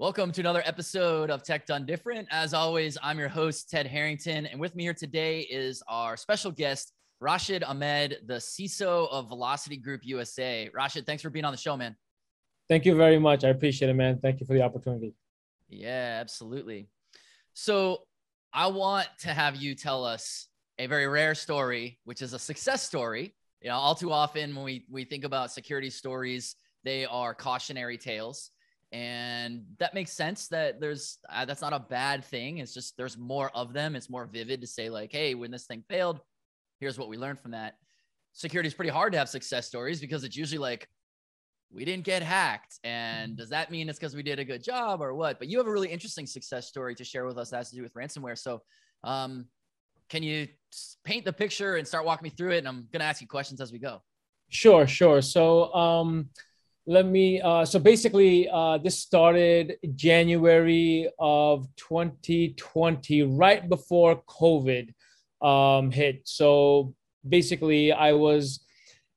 Welcome to another episode of Tech Done Different. As always, I'm your host, Ted Harrington. And with me here today is our special guest, Rashid Ahmed, the CISO of Velocity Group USA. Rashid, thanks for being on the show, man. Thank you very much. I appreciate it, man. Thank you for the opportunity. Yeah, absolutely. So I want to have you tell us a very rare story, which is a success story. You know, all too often when we think about security stories, they are cautionary tales. And that makes sense that that's not a bad thing. It's just, there's more of them. It's more vivid to say like, hey, when this thing failed, here's what we learned from that. Security is pretty hard to have success stories because it's usually like, we didn't get hacked. And does that mean it's because we did a good job or what? But you have a really interesting success story to share with us that has to do with ransomware. So can you paint the picture and start walking me through it? And I'm going to ask you questions as we go. Sure. So, so basically, this started January of 2020, right before COVID hit. So basically, I was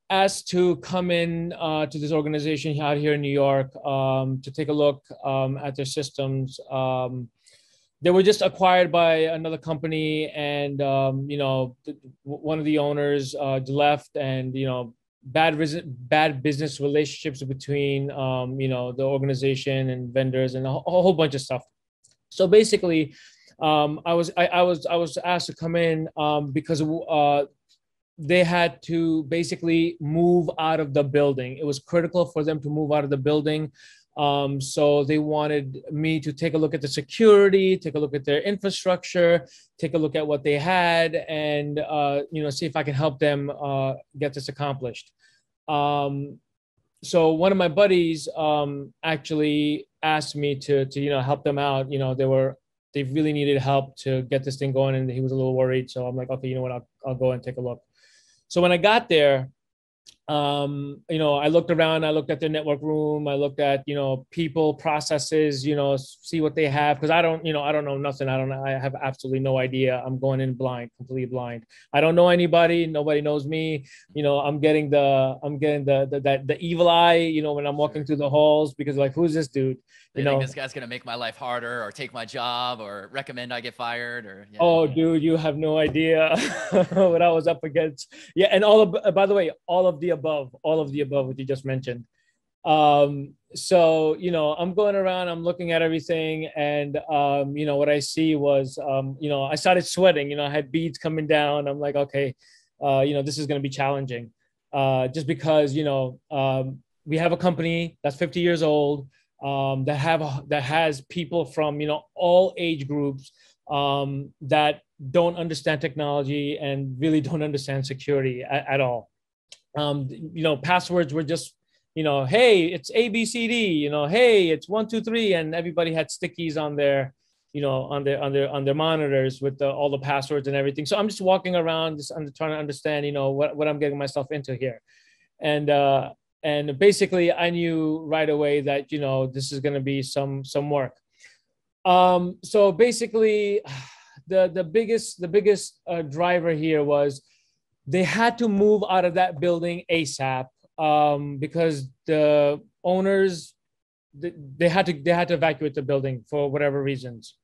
asked to come in to this organization out here in New York to take a look at their systems. They were just acquired by another company, and one of the owners left, and bad business relationships between the organization and vendors and a whole bunch of stuff. So basically, I was asked to come in because they had to basically move out of the building. It was critical for them to move out of the building. So they wanted me to take a look at the security, take a look at their infrastructure, take a look at what they had, and see if I can help them get this accomplished. So one of my buddies actually asked me to help them out. They really needed help to get this thing going, and he was a little worried. So I'm like, okay, you know what? I'll go and take a look. So when I got there, I looked around, I looked at their network room, I looked at, people, processes, see what they have. Because I don't know nothing. I have absolutely no idea. I'm going in blind, completely blind. I don't know anybody. Nobody knows me. I'm getting the evil eye, when I'm walking through the halls, because like, who's this dude? They think this guy's going to make my life harder or take my job or recommend I get fired or. Yeah. Oh, dude, you have no idea what I was up against. Yeah. And by the way, all of the above, what you just mentioned. So, I'm going around, I'm looking at everything. And, what I see was, I started sweating, I had beads coming down. I'm like, okay, this is going to be challenging. Just because, we have a company that's 50 years old, that has people from, all age groups, that don't understand technology and really don't understand security at all. Passwords were just, hey, it's ABCD, hey, it's 1, 2, 3, and everybody had stickies on their, on their monitors with all the passwords and everything. So I'm just walking around, just trying to understand, what I'm getting myself into here, and basically I knew right away that this is going to be some work. So basically, the biggest driver here was they had to move out of that building ASAP, because the owners they had to evacuate the building for whatever reasons,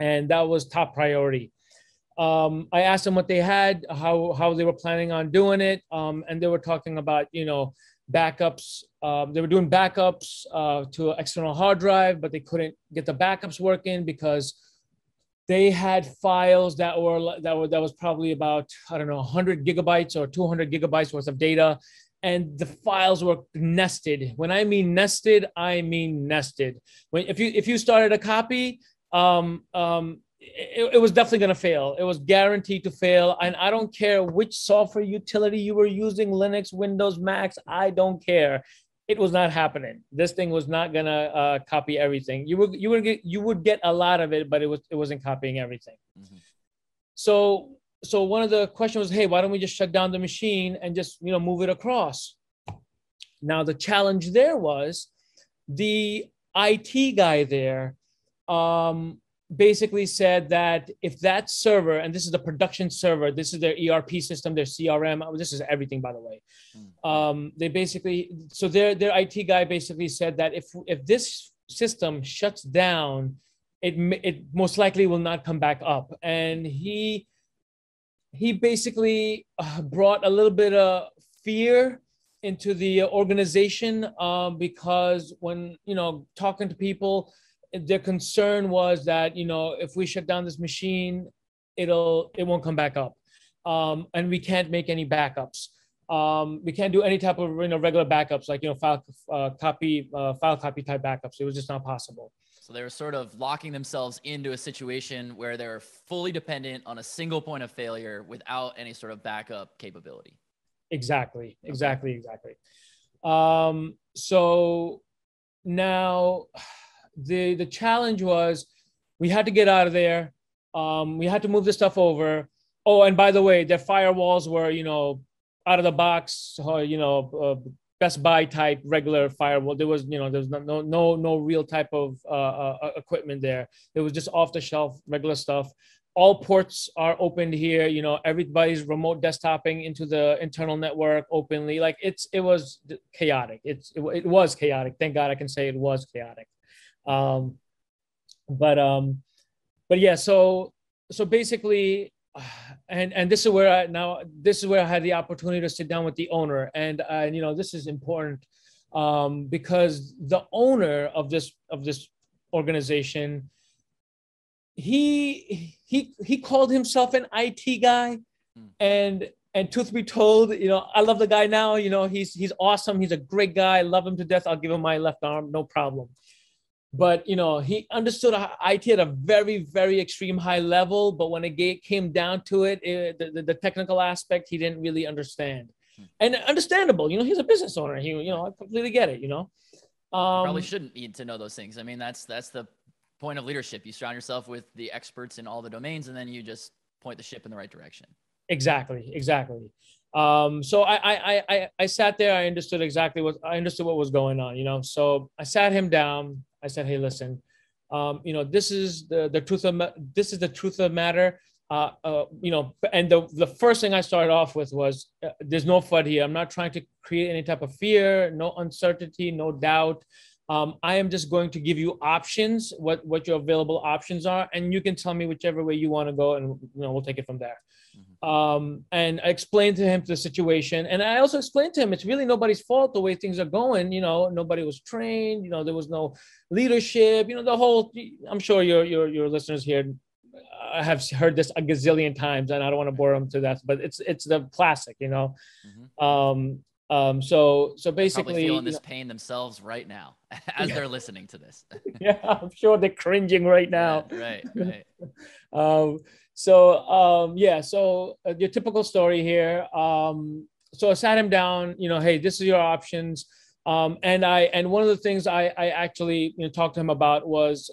and that was top priority. I asked them what they had, how they were planning on doing it, and they were talking about backups. They were doing backups to an external hard drive, but they couldn't get the backups working because they had files that was probably about, I don't know, 100 gigabytes or 200 gigabytes worth of data. And the files were nested. When I mean nested, I mean nested. If you started a copy, it was definitely going to fail. It was guaranteed to fail. And I don't care which software utility you were using, Linux, Windows, Macs, I don't care. It was not happening. This thing was not going to copy everything. You would get a lot of it, but it wasn't copying everything. Mm-hmm. So one of the questions was, hey, why don't we just shut down the machine and just, move it across? Now, the challenge there was the IT guy there, basically said that if that server, and this is the production server, this is their ERP system, their CRM, this is everything, by the way. They basically, so their IT guy basically said that if this system shuts down, it most likely will not come back up. And he basically brought a little bit of fear into the organization, because when, talking to people, their concern was that, if we shut down this machine, it won't come back up. And we can't make any backups. We can't do any type of regular backups, like file copy type backups. It was just not possible. So they were sort of locking themselves into a situation where they're fully dependent on a single point of failure without any sort of backup capability. Exactly. So now the challenge was, we had to get out of there. We had to move this stuff over. Oh, and by the way, their firewalls were, out of the box, Best Buy type regular firewall. There was no real type of equipment there. It was just off the shelf regular stuff. All ports are opened here. Everybody's remote desktoping into the internal network openly. Like it was chaotic. It was chaotic. Thank God I can say it was chaotic. But yeah. So basically. And this is where I had the opportunity to sit down with the owner, and this is important, because the owner of this organization, he called himself an IT guy, and truth be told, I love the guy now. He's awesome. He's a great guy. I love him to death. I'll give him my left arm, no problem. But, he understood IT at a very, very extreme high level. But when it came down to it, the technical aspect, he didn't really understand. And understandable, he's a business owner. I completely get it, Probably shouldn't need to know those things. I mean, that's the point of leadership. You surround yourself with the experts in all the domains, and then you just point the ship in the right direction. Exactly. So I sat there. I understood what was going on, So I sat him down. I said, hey, listen, this is the truth of the matter. And the first thing I started off with was, there's no FUD here. I'm not trying to create any type of fear, no uncertainty, no doubt. I am just going to give you options, what your available options are, and you can tell me whichever way you want to go, and we'll take it from there. And I explained to him the situation, and I also explained to him it's really nobody's fault the way things are going. Nobody was trained. There was no leadership. The whole. I'm sure your listeners here have heard this a gazillion times, and I don't want to bore them to that, but it's the classic. So basically, probably feeling this pain themselves right now as they're listening to this. Yeah, I'm sure they're cringing right now. Yeah, right. So your typical story here. So I sat him down. Hey, this is your options. And one of the things I actually talked to him about was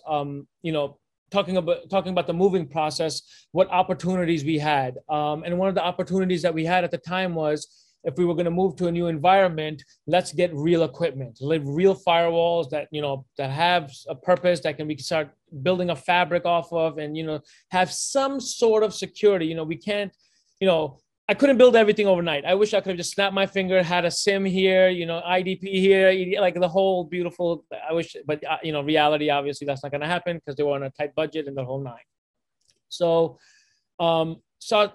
talking about the moving process, what opportunities we had. And one of the opportunities that we had at the time was, if we were going to move to a new environment, let's get real equipment, real firewalls that have a purpose, that we can start building a fabric off of, and have some sort of security. We can't, I couldn't build everything overnight. I wish I could have just snapped my finger, had a SIM here, IDP here, like the whole beautiful. I wish, but reality, obviously, that's not going to happen because they were on a tight budget and the whole nine. So.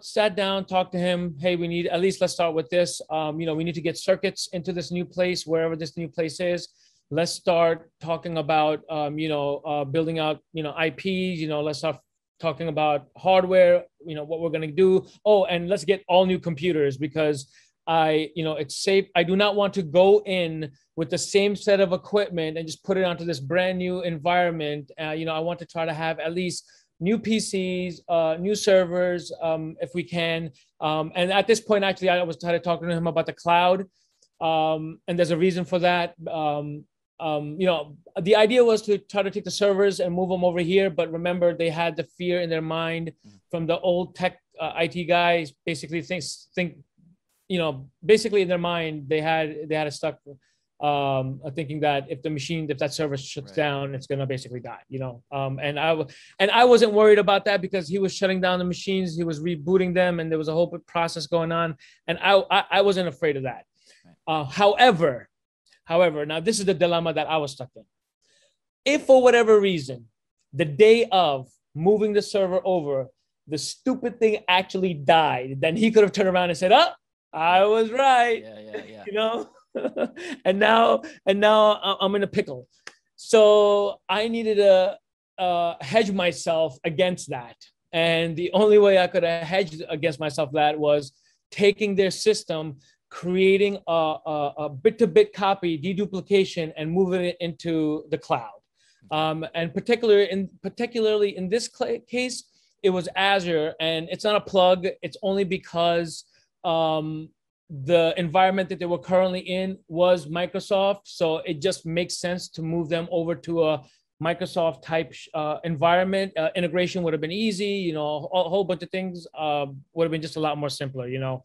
Sat down, talked to him. Hey, let's start with this. We need to get circuits into this new place, wherever this new place is. Let's start talking about, building out, IPs. Let's start talking about hardware. What we're going to do. Oh, and let's get all new computers, because it's safe. I do not want to go in with the same set of equipment and just put it onto this brand new environment. I want to try to have at least new PCs, new servers, if we can. And at this point, actually, I was trying to talk to him about the cloud. And there's a reason for that. The idea was to try to take the servers and move them over here. But remember, they had the fear in their mind from the old tech IT guys. Basically, basically in their mind, they had a stuck thinking that if that server shuts down, it's going to basically die, and I wasn't worried about that, because he was shutting down the machines, he was rebooting them, and there was a whole process going on, and I wasn't afraid of that. However, now this is the dilemma that I was stuck in. If for whatever reason, the day of moving the server over, the stupid thing actually died, then he could have turned around and said, "Oh, I was right." Yeah. You know, and now I'm in a pickle. So I needed to hedge myself against that. And the only way I could have hedged against myself that was taking their system, creating a bit-to-bit copy, deduplication, and moving it into the cloud. And particularly in this case, it was Azure, and it's not a plug. It's only because the environment that they were currently in was Microsoft. So it just makes sense to move them over to a Microsoft type environment. Integration would have been easy, you know, a whole bunch of things would have been just a lot more simpler, you know.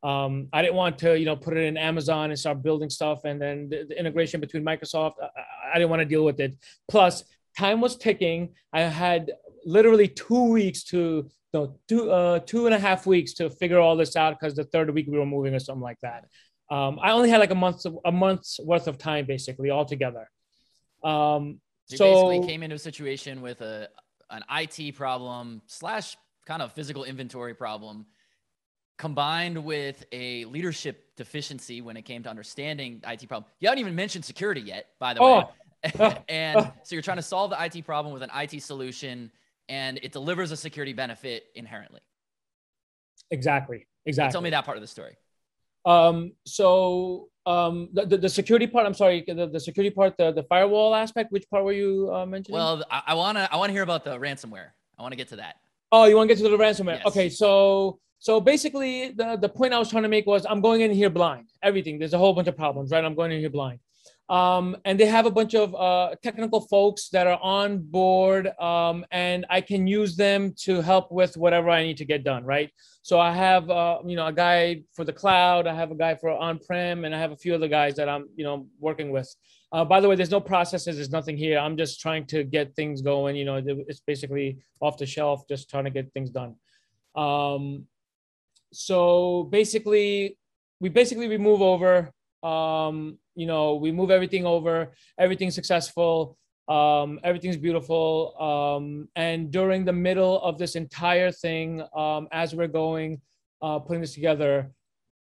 I didn't want to, you know, put it in Amazon and start building stuff. And then the integration between Microsoft, I didn't want to deal with it. Plus, time was ticking. I had literally 2 weeks to, no, 2.5 weeks to figure all this out, because the third week we were moving or something like that. I only had like a month's worth of time basically altogether. You basically came into a situation with an IT problem / kind of physical inventory problem, combined with a leadership deficiency when it came to understanding IT problem. You haven't even mentioned security yet, by the way. And so you're trying to solve the IT problem with an IT solution, and it delivers a security benefit inherently. Exactly. So tell me that part of the story. The security part, I'm sorry, the security part, the firewall aspect, which part were you mentioning? Well, I want to hear about the ransomware. I want to get to that. Oh, you want to get to the ransomware? Yes. Okay. So basically the point I was trying to make was I'm going in here blind, everything. There's a whole bunch of problems, right? I'm going in here blind. And they have a bunch of technical folks that are on board, and I can use them to help with whatever I need to get done, right? So I have, you know, a guy for the cloud, I have a guy for on-prem, and I have a few other guys that I'm, you know, working with. By the way, there's no processes, there's nothing here. I'm just trying to get things going. You know, it's basically off the shelf, just trying to get things done. So basically, we move over. You know, we move everything over, everything's successful, everything's beautiful. And during the middle of this entire thing, as we're going, putting this together,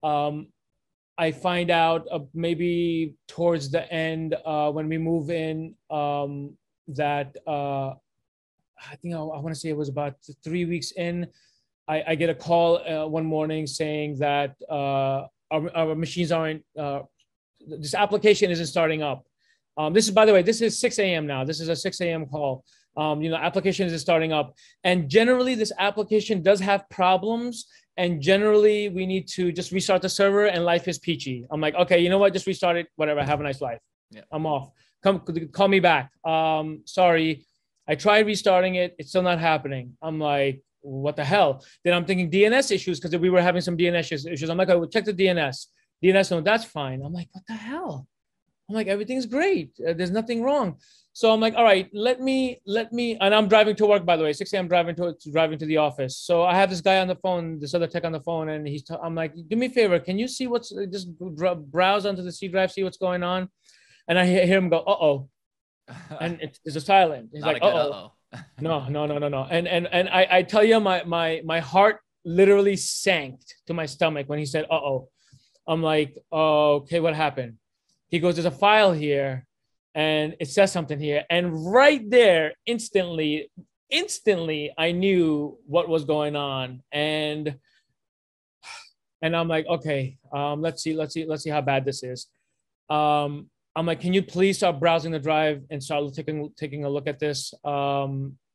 I find out maybe towards the end, when we move in, that I think I want to say it was about 3 weeks in, I get a call one morning saying that our machines aren't, this application isn't starting up. This is, by the way, this is 6 a.m. now. This is a 6 a.m. call. You know, application isn't starting up. And generally, this application does have problems. And generally, we need to just restart the server and life is peachy. I'm like, okay, you know what? Just restart it. Whatever. Have a nice life. Yeah. I'm off. Call me back. Sorry. I tried restarting it. It's still not happening. I'm like, what the hell? Then I'm thinking DNS issues, because we were having some DNS issues. I'm like, I would check the DNS. DNS, no, that's fine. I'm like, what the hell? I'm like, everything's great. There's nothing wrong. So I'm like, all right, let me, and I'm driving to work, by the way, 6 a.m. driving to the office. So I have this guy on the phone, this other tech on the phone, and I'm like, do me a favor. Can you see just browse onto the C drive, see what's going on? And I hear him go, uh-oh. And there's a silent. He's like, uh-oh. No. And I tell you, my heart literally sank to my stomach when he said, uh-oh. I'm like, oh, okay, what happened? He goes, there's a file here and it says something here. And right there, instantly, I knew what was going on. And I'm like, okay, let's see how bad this is. I'm like, can you please start browsing the drive and start taking a look at this,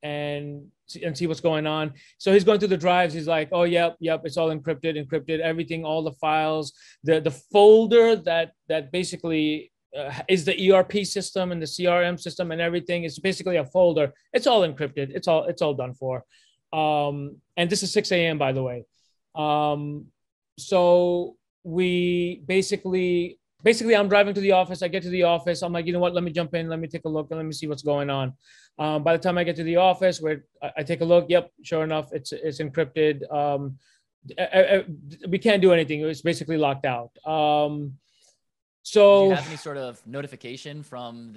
and see what's going on. So he's going through the drives. He's like, oh, yep, it's all encrypted, everything, all the files, the folder that basically is the ERP system and the CRM system and everything. It's basically a folder. It's all encrypted. It's all done for. And this is 6 a.m. by the way. So we basically I'm driving to the office. I get to the office. I'm like, you know what? Let me jump in. Let me take a look and let me see what's going on. By the time I get to the office, where I take a look, yep, sure enough, it's encrypted. We can't do anything. It's basically locked out. So do you have any sort of notification from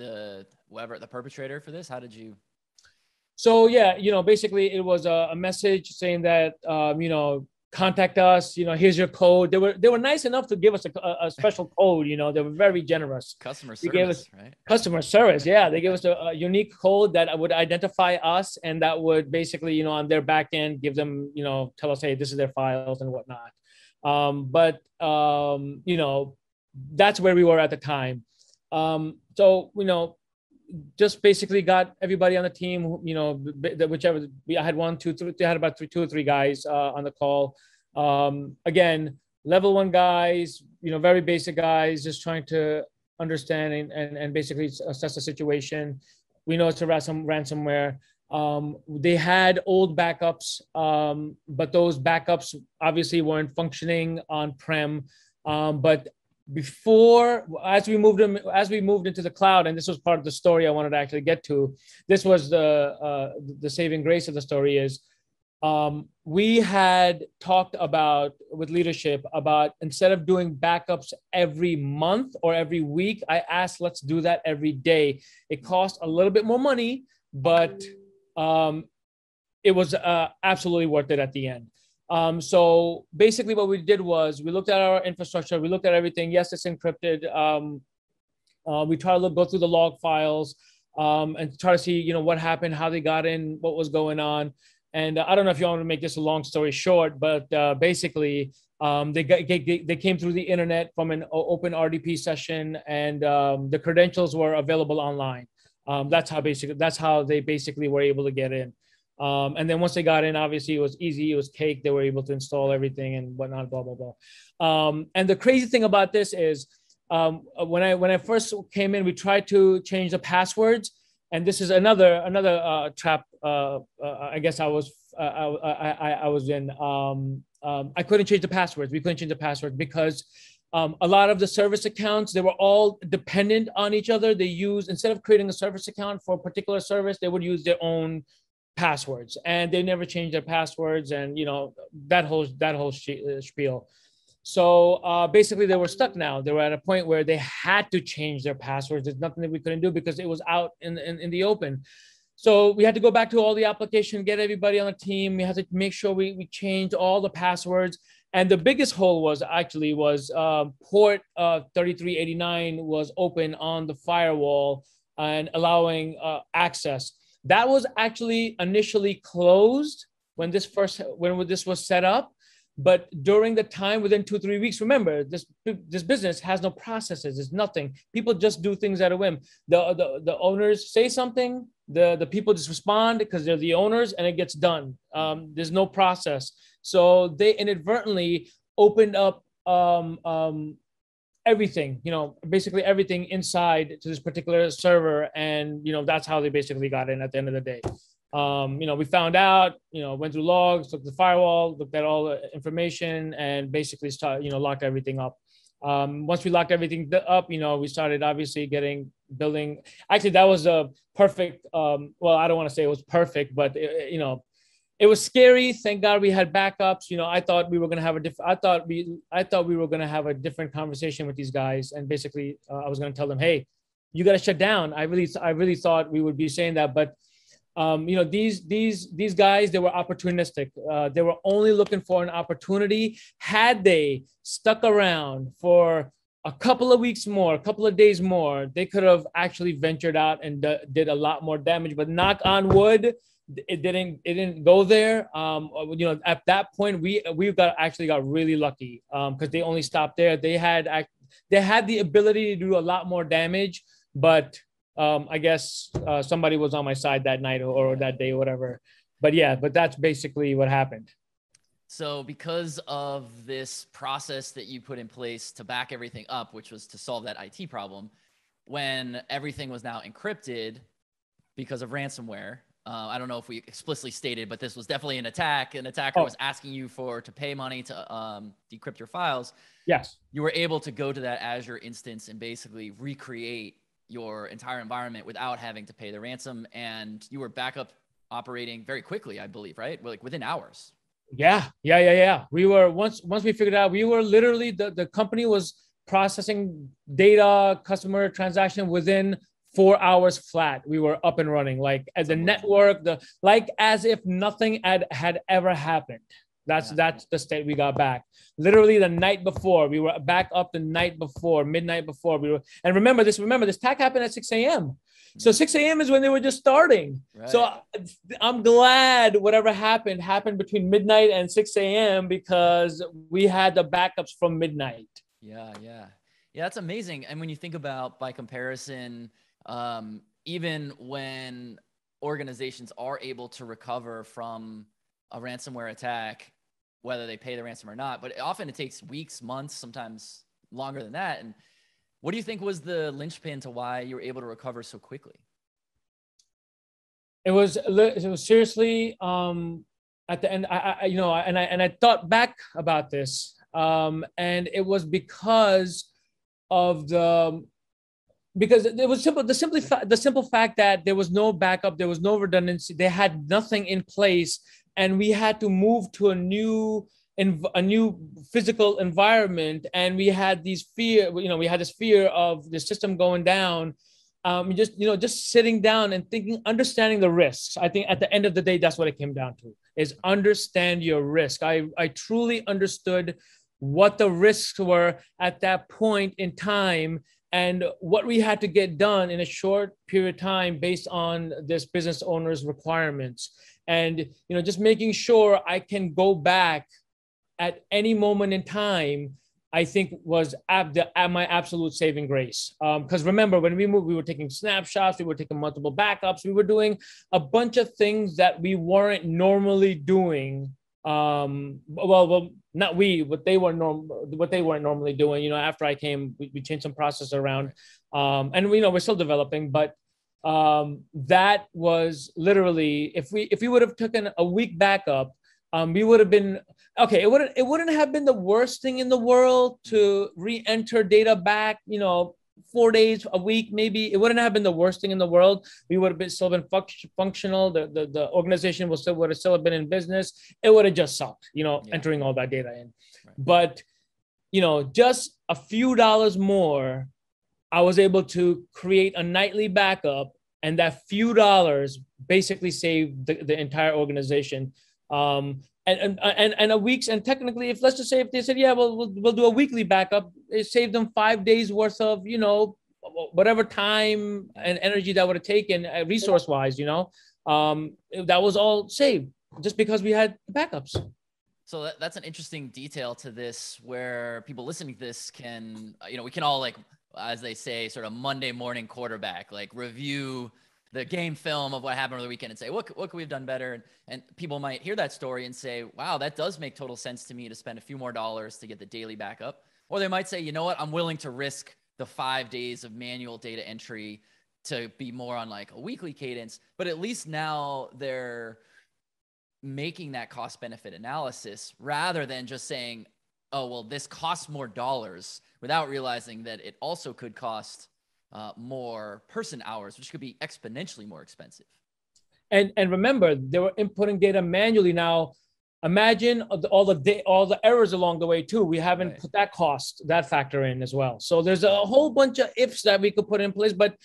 whoever the perpetrator for this? How did you? So yeah, basically it was a message saying that, contact us, here's your code. They were nice enough to give us a special code. They were very generous. Customer They gave us service, right? customer service. Yeah. They gave us a unique code that would identify us, and that would basically, on their back end, give them, tell us, hey, this is their files and whatnot. But that's where we were at the time. So, just basically got everybody on the team, whichever I had one, two, three, they had about two or three guys on the call. Again, level 1 guys, very basic guys, just trying to understand and basically assess the situation. We know it's a ransomware. They had old backups, but those backups obviously weren't functioning on-prem. But as we moved into the cloud, and this was part of the story I wanted to actually get to, this was the saving grace of the story is, we had talked about with leadership about, instead of doing backups every month or every week, I asked, let's do that every day. It cost a little bit more money, but it was absolutely worth it at the end. So basically what we did was we looked at our infrastructure, we looked at everything. Yes, it's encrypted. We try to go through the log files and try to see, what happened, how they got in, what was going on. And I don't know if you want to make this a long story short, but basically they came through the internet from an open RDP session, and the credentials were available online. That's how they basically were able to get in. And then once they got in, obviously it was easy, it was cake. They were able to install everything and whatnot, blah, blah, blah. And the crazy thing about this is, when I first came in, we tried to change the passwords. And this is another trap. I guess I was in. I couldn't change the passwords. We couldn't change the password because a lot of the service accounts, they were all dependent on each other. They used, instead of creating a service account for a particular service, they would use their own passwords, and they never changed their passwords, and that whole spiel. So basically they were stuck now. They were at a point where they had to change their passwords. There's nothing that we couldn't do because it was out in the open. So we had to go back to all the application, get everybody on the team. We had to make sure we changed all the passwords. And the biggest hole was port 3389 was open on the firewall and allowing access. That was actually initially closed when this was set up. But during the time, within 2-3 weeks, remember, this business has no processes. There's nothing. People just do things at a whim. The owners say something, the people just respond because they're the owners, and it gets done. There's no process. So they inadvertently opened up everything, basically everything inside to this particular server. And, that's how they basically got in at the end of the day. We found out, went through logs, looked at the firewall, looked at all the information, and basically locked everything up. Once we locked everything up, we started obviously building. Actually, that was a perfect, well, I don't want to say it was perfect, but it was scary. Thank God we had backups. I thought we were going to have I thought we were going to have a different conversation with these guys. And basically I was going to tell them, hey, you got to shut down. I really thought we would be saying that, but these guys, they were opportunistic. They were only looking for an opportunity. Had they stuck around for a couple of weeks more, a couple of days more, they could have actually ventured out and did a lot more damage. But knock on wood, it didn't go there. At that point, we got really lucky because they only stopped there. They had the ability to do a lot more damage, but I guess somebody was on my side that night or that day or whatever. But that's basically what happened. So because of this process that you put in place to back everything up, which was to solve that IT problem, when everything was now encrypted because of ransomware, I don't know if we explicitly stated, but this was definitely an attack. An attacker was asking you to pay money to decrypt your files. Yes. You were able to go to that Azure instance and basically recreate your entire environment without having to pay the ransom, and you were backup operating very quickly, I believe, right? Like within hours. Yeah. We were once we figured out, we were literally the company was processing data, customer transaction within 4 hours flat, we were up and running, like as the network, like as if nothing had ever happened. That's the state we got back. Literally the night before, we were back up the night before, midnight before we were. And remember this attack happened at 6 a.m. So 6 a.m. is when they were just starting. Right. So I'm glad whatever happened between midnight and 6 a.m. because we had the backups from midnight. Yeah. That's amazing. And when you think about, by comparison, even when organizations are able to recover from a ransomware attack, whether they pay the ransom or not, but often it takes weeks, months, sometimes longer than that. And what do you think was the linchpin to why you were able to recover so quickly? It was seriously, at the end, I thought back about this, and it was because it was simple. The simple fact that there was no backup, there was no redundancy, they had nothing in place, and we had to move to a new physical environment, and we had this fear of the system going down. Just sitting down and thinking, understanding the risks. I think at the end of the day, that's what it came down to, is understand your risk. I truly understood what the risks were at that point in time and what we had to get done in a short period of time based on this business owner's requirements. And, just making sure I can go back at any moment in time, I think was my absolute saving grace. Because remember, when we moved, we were taking snapshots, we were taking multiple backups, we were doing a bunch of things that we weren't normally doing. Not we, what they weren't normally doing. After I came, we changed some process around, and we're still developing, but that was literally, if we would have taken a week backup, we would have been okay. It wouldn't have been the worst thing in the world to re-enter data back, 4 days, a week, maybe. It wouldn't have been the worst thing in the world. We would have still been functional. The organization would have still been in business. It would have just sucked, entering all that data in. Right. But, just a few dollars more, I was able to create a nightly backup, and that few dollars basically saved the entire organization. And a week's, and technically, if let's just say if they said, yeah, we'll do a weekly backup, it saved them 5 days worth of, whatever time and energy that would have taken resource wise, that was all saved just because we had backups. So that's an interesting detail to this, where people listening to this can, we can all, like, as they say, sort of Monday morning quarterback, like review the game film of what happened over the weekend and say, what could we have done better? And people might hear that story and say, wow, that does make total sense to me to spend a few more dollars to get the daily backup. Or they might say, you know what, I'm willing to risk the 5 days of manual data entry to be more on like a weekly cadence. But at least now they're making that cost benefit analysis rather than just saying, oh, well, this costs more dollars, without realizing that it also could cost more person hours, which could be exponentially more expensive. And remember, they were inputting data manually. Now, imagine all the errors along the way too. We haven't put that factor in as well. So there's a whole bunch of ifs that we could put in place, but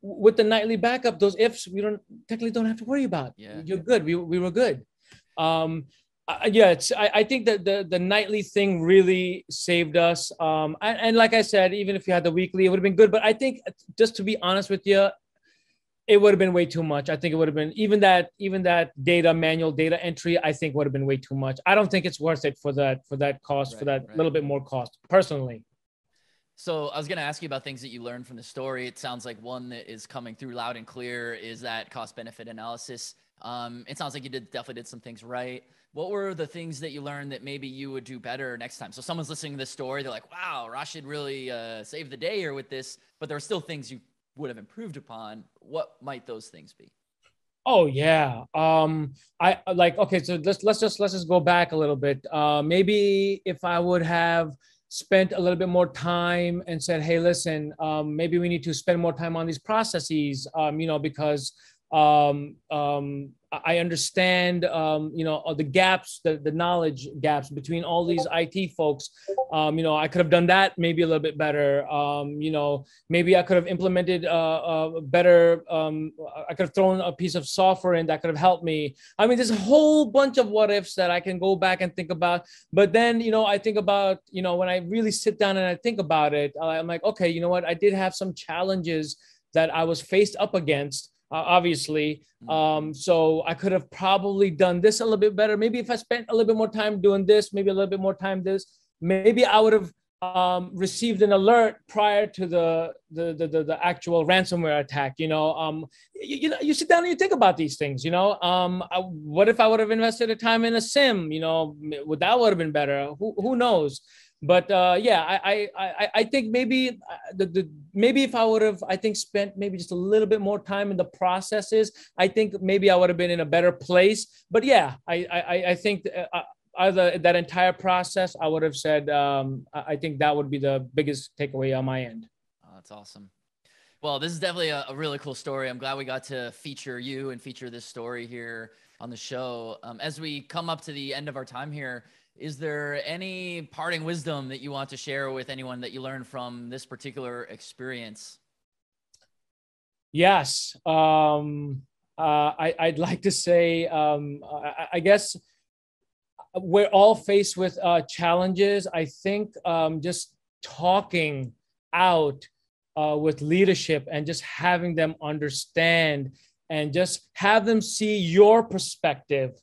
with the nightly backup, those ifs we don't have to worry about. Yeah. You're good. We were good. I think that the nightly thing really saved us. And like I said, even if you had the weekly, it would have been good. But I think, just to be honest with you, it would have been way too much. I think it would have been even that manual data entry, I think would have been way too much. I don't think it's worth it for that cost, little bit more cost, personally. So I was going to ask you about things that you learned from the story. It sounds like one that is coming through loud and clear is that cost benefit analysis. It sounds like you definitely did some things right. What were the things that you learned that maybe you would do better next time? So someone's listening to this story, they're like, wow, Rashid really saved the day here with this, but there are still things you would have improved upon. What might those things be? Oh yeah. Okay, so let's just go back a little bit. Maybe if I would have spent a little bit more time and said, hey, listen, maybe we need to spend more time on these processes, because I understand, the gaps, the knowledge gaps between all these IT folks. I could have done that maybe a little bit better. Maybe I could have implemented better. I could have thrown a piece of software in that could have helped me. I mean, there's a whole bunch of what ifs that I can go back and think about. But then, I think about, when I really sit down and I think about it, I'm like, okay, you know what? I did have some challenges that I was faced up against. Obviously. So I could have probably done this a little bit better. Maybe if I spent a little bit more time doing this, maybe a little bit more time this, maybe I would have received an alert prior to the actual ransomware attack. You sit down and you think about these things. What if I would have invested the time in a sim? Would that would have been better? Who knows? But I think maybe maybe if I would have, I think, spent maybe just a little bit more time in the processes, I think maybe I would have been in a better place. But yeah, I think either that entire process, I would have said, I think that would be the biggest takeaway on my end. Oh, that's awesome. Well, this is definitely a really cool story. I'm glad we got to feature you and feature this story here on the show. As we come up to the end of our time here, is there any parting wisdom that you want to share with anyone that you learned from this particular experience? Yes. I'd like to say, I guess we're all faced with challenges. I think just talking out with leadership and just having them understand and just have them see your perspective,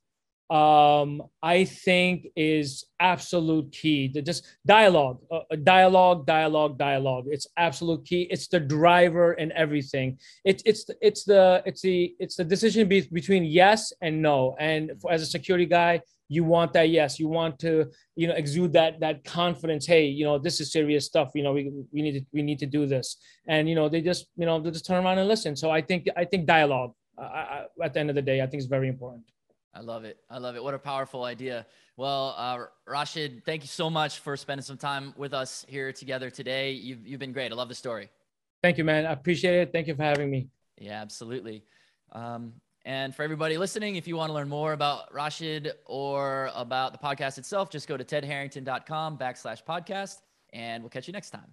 I think is absolute key. Just dialogue. It's absolute key. It's the driver in everything. It's the decision between yes and no. And as a security guy, you want that yes. You want to exude that confidence. Hey, this is serious stuff. We need to do this. And they just turn around and listen. So I think dialogue at the end of the day, I think is very important. I love it. I love it. What a powerful idea. Well, Rashid, thank you so much for spending some time with us here together today. You've been great. I love the story. Thank you, man. I appreciate it. Thank you for having me. Yeah, absolutely. And for everybody listening, if you want to learn more about Rashid or about the podcast itself, just go to tedharrington.com/podcast, and we'll catch you next time.